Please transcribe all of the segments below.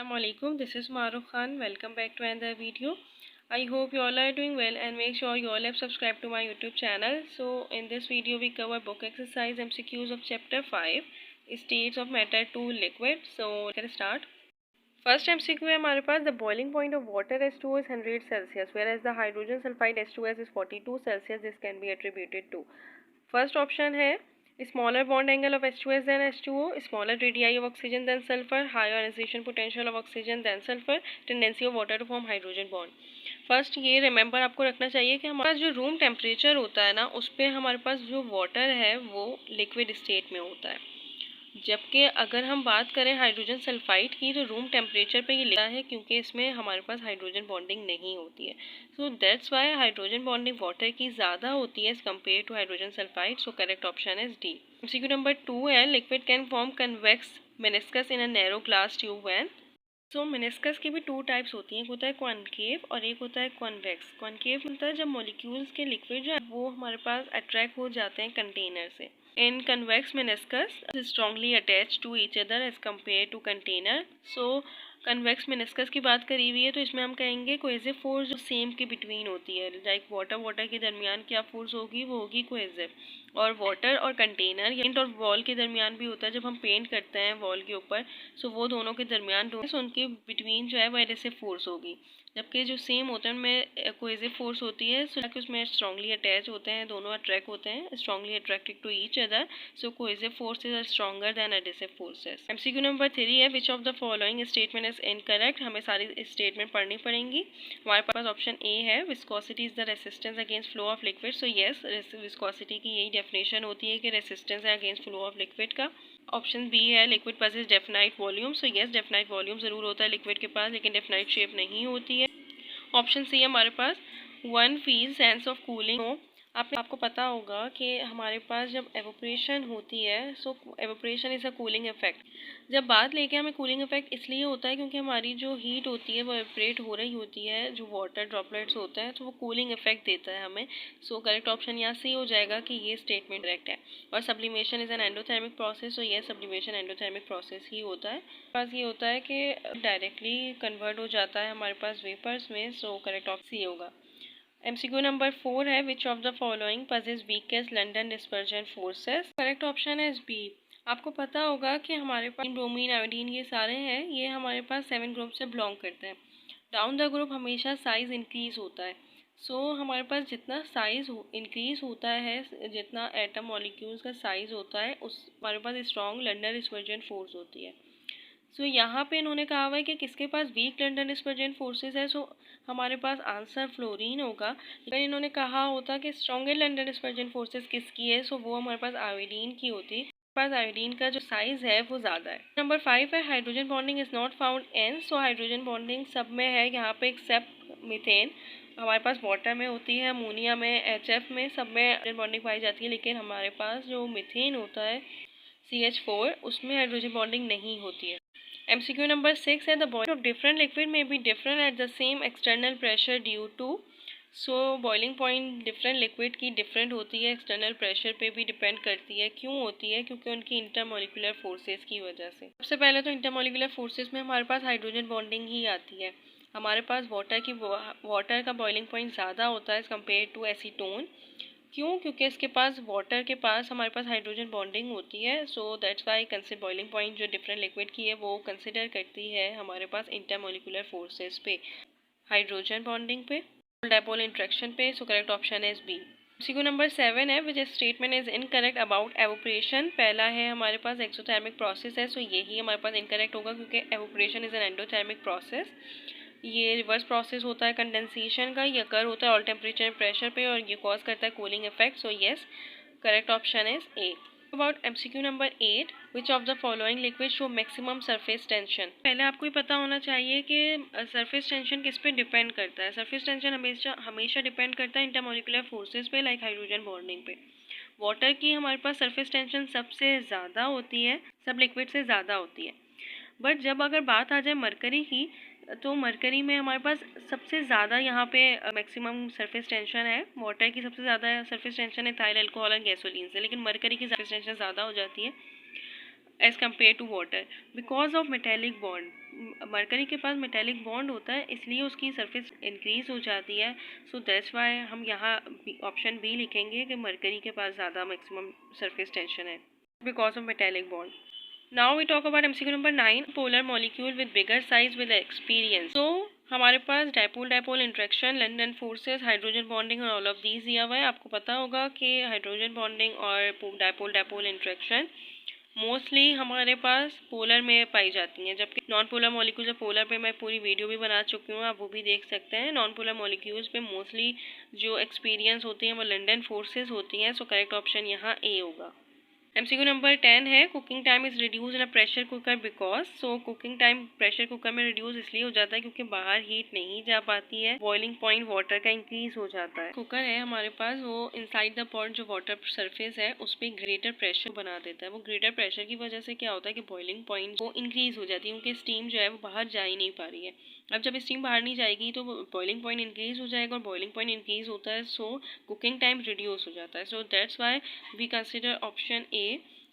Assalamualaikum, this is Maruf Khan. Welcome back to another video. I hope you all are doing well and make sure you all have subscribed to my YouTube channel. So in this video we cover book exercise MCQs of chapter 5 states of matter to liquid. So let's start. First MCQ है हमारे पास the boiling point of water H2O is 100 Celsius whereas the hydrogen sulfide H2S is 42 Celsius. This can be attributed to. First option है smaller bond angle of H2S than H2O, smaller radii of oxygen than sulfur, higher ionization potential of oxygen than sulfur, tendency of water to form hydrogen bond. First ये remember आपको रखना चाहिए कि हमारे पास जो room temperature होता है ना, उस पर हमारे पास जो वाटर है वो लिक्विड स्टेट में होता है, जबकि अगर हम बात करें हाइड्रोजन सल्फाइड की तो रूम टेम्परेचर पे ये लिखा है क्योंकि इसमें हमारे पास हाइड्रोजन बॉन्डिंग नहीं होती है. So that's why hydrogen bonding water की ज़्यादा होती है as compare to hydrogen sulphide. So correct option is D. MCQ number 2 है liquid can form convex meniscus in a narrow glass tube when. So meniscus की भी two types होती हैं, एक होता है कॉनकेव और एक होता है कॉन्वेक्स. कॉनकेव होता है जब मॉलिक्यूल्स के लिक्विड जो है वो हमारे पास अट्रैक्ट हो जाते हैं कंटेनर से. In convex meniscus is strongly attached to each other as compared to container. So convex meniscus की बात करी हुई है तो इसमें हम कहेंगे कोहेसिव फोर्स जो सेम के बिटवीन होती है. लाइक वाटर के दरमियान क्या फोर्स होगी वो होगी कोहेसिव. और वाटर और कंटेनर पेंट और वॉल के दरमियान भी होता है जब हम पेंट करते हैं वॉल के ऊपर. सो वो दोनों के दरमियान उनके बिटवीन जो है वो एडहेसिव फोर्स होगी. जबकि जो सेम होते हैं उनमें कोहेसिव फोर्स होती है. सो उसमें स्ट्रांगली अटैच होते हैं, दोनों अट्रैक्ट होते हैं, strongly attracted to each other. So cohesive forces are stronger than adhesive forces. MCQ number 3 है which of the following statement is incorrect. हमें सारी स्टेटमेंट पढ़नी पड़ेंगी. हमारे पास ऑप्शन ए है viscosity is the resistance against flow of liquid. So yes, viscosity की यही definition होती है कि रेसिस्टेंस है अगेंस्ट फ्लो ऑफ लिक्विड का. ऑप्शन बी है liquid possess definite volume. So yes, definite volume ज़रूर होता है लिक्विड के पास लेकिन डेफिनाइट शेप नहीं होती है. ऑप्शन सी हमारे पास one feel sense of cooling हो. आपको पता होगा कि हमारे पास जब एवोपरेशन होती है so evaporation is a cooling effect. जब बात लेके हमें कूलिंग इफेक्ट इसलिए होता है क्योंकि हमारी जो हीट होती है वो एवोपरेट हो रही होती है, जो वाटर ड्रॉपलेट्स होता है तो वो कूलिंग इफेक्ट देता है हमें. सो करेक्ट ऑप्शन यहाँ से हो जाएगा कि ये स्टेटमेंट करेक्ट है. और sublimation is an endothermic process. तो ये सब्लिमेशन एंडोथर्मिक प्रोसेस ही होता है. पास ये होता है कि डायरेक्टली कन्वर्ट हो जाता है हमारे पास वेपर्स में. सो करेक्ट ऑप्शन सी होगा. MCQ नंबर 4 है which of the following possess weakest London dispersion forces. Correct option है बी. आपको पता होगा कि हमारे पास ब्रोमीन आयोडीन ये सारे हैं, ये हमारे पास 7 ग्रुप से बिलोंग करते हैं. डाउन द ग्रुप हमेशा साइज इंक्रीज होता है. सो हमारे पास जितना साइज इंक्रीज होता है, जितना एटम मॉलिक्यूल्स का साइज होता है उस हमारे पास स्ट्रॉन्ग लंडन डिस्पर्जन फोर्स होती है. सो यहाँ पे इन्होंने कहा हुआ है कि किसके पास वीक लंडन डिस्पर्जन फोर्सेस है. सो हमारे पास आंसर फ्लोरीन होगा. लेकिन इन्होंने कहा होता कि स्ट्रॉन्गर लंडन डिस्पर्जन फोर्सेस किसकी है, सो वो हमारे पास आयोडीन की होती. पास आयोडीन का जो साइज है वो ज़्यादा है. नंबर 5 है hydrogen bonding is not found in. So hydrogen bonding सब में है यहाँ पे एक्सेप्ट मीथेन. हमारे पास वाटर में होती है, अमोनिया में, HF में, सब में हाइड्रोजन बॉन्डिंग पाई जाती है. लेकिन हमारे पास जो मीथेन होता है CH4 उसमें हाइड्रोजन बॉन्डिंग नहीं होती है. MCQ नंबर 6 है the boiling of different liquid में be different at the same external pressure due to. So boiling point different liquid की डिफरेंट होती है, एक्सटर्नल प्रेशर पे भी डिपेंड करती है. क्यों होती है? क्योंकि उनकी इंटरमोलिकुलर फोर्सेस की वजह से. सबसे पहले तो इंटरमोलिकुलर फोर्सेस में हमारे पास हाइड्रोजन बॉन्डिंग ही आती है. हमारे पास वाटर का बॉइलिंग पॉइंट ज़्यादा होता है एज कम्पेयर टू एसीटोन. क्यों? क्योंकि इसके पास वाटर के पास हमारे पास हाइड्रोजन बॉन्डिंग होती है. So that's why consider boiling point जो डिफरेंट लिक्विड की है वो कंसिडर करती है हमारे पास इंटरमोलिकुलर फोर्सेस पे, हाइड्रोजन बॉन्डिंग पे, डायपोल इंट्रैक्शन पे. So correct option is B. MCQ number 7 है which statement is incorrect about evaporation. पहला है हमारे पास एक्सोथर्मिक प्रोसेस है. सो यही हमारे पास इनकरेक्ट होगा क्योंकि evaporation is an endothermic process. ये रिवर्स प्रोसेस होता है कंडेंसेशन का. ये अकर होता है ऑल टेम्परेचर एंड प्रेशर पे और ये कॉज करता है cooling effect. So yes, correct option is a. About MCQ number 8 which of the following liquid show maximum surface tension. पहले आपको ये पता होना चाहिए कि सरफेस टेंशन किस पे डिपेंड करता है. सरफेस टेंशन हमेशा डिपेंड करता है इंटरमोलिकुलर फोर्सेस पे, लाइक हाइड्रोजन बॉन्डिंग पे. वाटर की हमारे पास सरफेस टेंशन सबसे ज़्यादा होती है, सब लिक्विड से ज़्यादा होती है. बट जब अगर बात आ जाए मरकरी की तो मरकरी में हमारे पास सबसे ज़्यादा यहाँ पे मैक्सिमम सरफेस टेंशन है. वाटर की सबसे ज़्यादा सरफेस टेंशन है इथाइल अल्कोहल और गैसोलीन से, लेकिन मरकरी की सरफेस टेंशन ज़्यादा हो जाती है. As compare to water because of metallic bond. Mercury के पास मेटेलिक बॉन्ड होता है इसलिए उसकी सरफेस इंक्रीज हो जाती है। सो दैट्स वाई हम यहाँ ऑप्शन बी लिखेंगे कि मरकरी के पास ज़्यादा मैक्सिमम सरफेस टेंशन है because of metallic bond. Now we talk about MCQ number 9, polar molecule with bigger size with experience. So हमारे पास dipole interaction, London forces, hydrogen bonding और ऑल ऑफ दीज दिया हुआ है। आपको पता होगा कि हाइड्रोजन बॉन्डिंग और डायपोल इंट्रैक्शन मोस्टली हमारे पास पोलर में पाई जाती हैं, जबकि नॉन पोलर मॉलिक्यूल्स पोलर पे मैं पूरी वीडियो भी बना चुकी हूँ, आप वो भी देख सकते हैं। नॉन पोलर मॉलिक्यूल्स पे मोस्टली जो एक्सपीरियंस होती हैं वो लंडन फोर्सेस होती हैं। सो करेक्ट ऑप्शन यहाँ ए होगा। MCQ नंबर 10 है, cooking time is reduce in a pressure cooker because. So cooking time pressure cooker में रिड्यूस इसलिए हो जाता है क्योंकि बाहर हीट नहीं जा पाती है, बॉइलिंग पॉइंट वाटर का इंक्रीज हो जाता है। कुकर है हमारे पास, वो इनसाइड द पॉट जो वाटर सरफेस है उस पर ग्रेटर प्रेशर बना देता है। वो ग्रेटर प्रेशर की वजह से क्या होता है कि बॉइलिंग पॉइंट वो इंक्रीज हो जाती है क्योंकि स्टीम जो है वो बाहर जा ही नहीं पा रही है। अब जब स्टीम बाहर नहीं जाएगी तो बॉइलिंग पॉइंट इंक्रीज हो जाएगा और बॉइलिंग पॉइंट इंक्रीज होता है सो कुकिंग टाइम रिड्यूस हो जाता है। So that's why we consider option A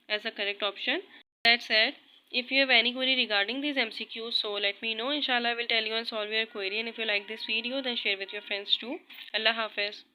as a correct option. That said, if you have any query regarding these MCQs, so let me know. Inshallah, I will tell you and solve your query. And if you like this video, then share with your friends too. Allah Hafiz.